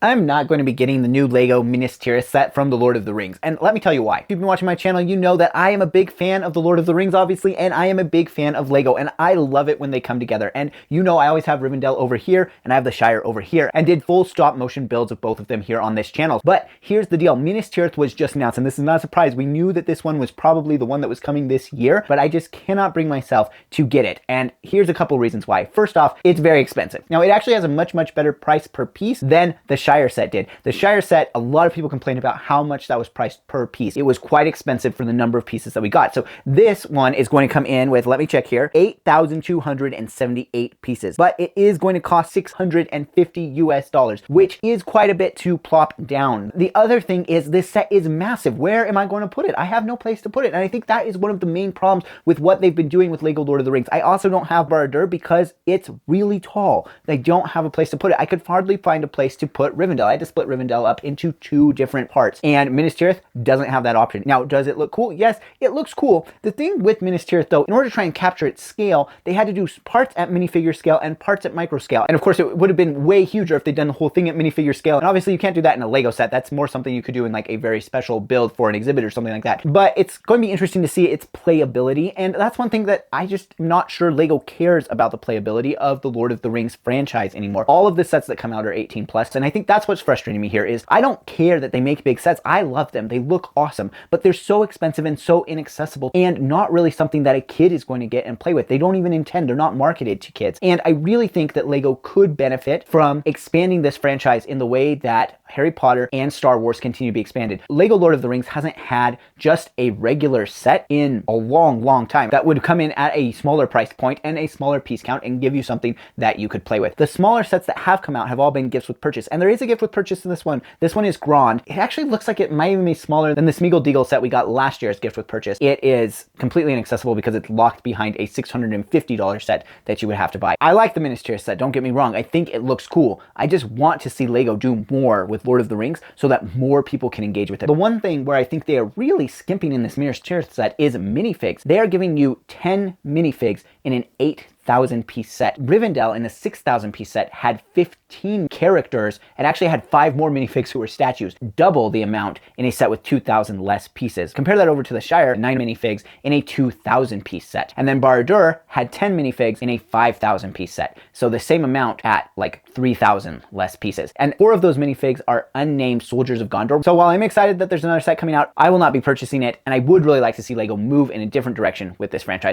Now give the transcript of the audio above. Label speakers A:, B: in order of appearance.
A: I'm not going to be getting the new Lego Minas Tirith set from The Lord of the Rings, and let me tell you why. If you've been watching my channel, you know that I am a big fan of The Lord of the Rings, obviously, and I am a big fan of Lego, and I love it when they come together. And you know I always have Rivendell over here, and I have the Shire over here, and did full stop motion builds of both of them here on this channel. But here's the deal. Minas Tirith was just announced, and this is not a surprise. We knew that this one was probably the one that was coming this year, but I just cannot bring myself to get it. And here's a couple reasons why. First off, it's very expensive. Now, it actually has a much better price per piece than the Shire set did. The Shire set, a lot of people complained about how much that was priced per piece. It was quite expensive for the number of pieces that we got. So this one is going to come in with, let me check here, 8,278 pieces, but it is going to cost $650 US, which is quite a bit to plop down. The other thing is this set is massive. Where am I going to put it? I have no place to put it. And I think that is one of the main problems with what they've been doing with Lego Lord of the Rings. I also don't have Barad-dûr because it's really tall. They don't have a place to put it. I could hardly find a place to put Rivendell. I had to split Rivendell up into two different parts, and Minas Tirith doesn't have that option. Now, does it look cool? Yes, it looks cool. The thing with Minas Tirith, though, in order to try and capture its scale, they had to do parts at minifigure scale and parts at micro scale. And of course, it would have been way huger if they'd done the whole thing at minifigure scale. And obviously, you can't do that in a Lego set. That's more something you could do in like a very special build for an exhibit or something like that. But it's going to be interesting to see its playability. And that's one thing that I just am not sure Lego cares about, the playability of the Lord of the Rings franchise anymore. All of the sets that come out are 18 plus. And I think that's what's frustrating me here is I don't care that they make big sets. I love them. They look awesome, but they're so expensive and so inaccessible and not really something that a kid is going to get and play with. They don't even intend, they're not marketed to kids. And I really think that Lego could benefit from expanding this franchise in the way that Harry Potter and Star Wars continue to be expanded. Lego Lord of the Rings hasn't had just a regular set in a long time that would come in at a smaller price point and a smaller piece count and give you something that you could play with. The smaller sets that have come out have all been gifts with purchase, and there is a gift with purchase in this one. This one is Grand. It actually looks like it might even be smaller than the Smeagol Deagle set we got last year as gift with purchase. It is completely inaccessible because it's locked behind a $650 set that you would have to buy. I like the Minas Tirith set, don't get me wrong. I think it looks cool. I just want to see Lego do more with Lord of the Rings so that more people can engage with it. The one thing where I think they are really skimping in this Minas Tirith set is minifigs. They are giving you 10 minifigs in an 8,000 piece set. Rivendell in a 6,000 piece set had 15 characters and actually had 5 more minifigs who were statues, double the amount in a set with 2,000 less pieces. Compare that over to the Shire, 9 minifigs in a 2,000 piece set. And then Barad-dûr had 10 minifigs in a 5,000 piece set. So the same amount at like 3,000 less pieces. And 4 of those minifigs are unnamed soldiers of Gondor. So while I'm excited that there's another set coming out, I will not be purchasing it. And I would really like to see Lego move in a different direction with this franchise.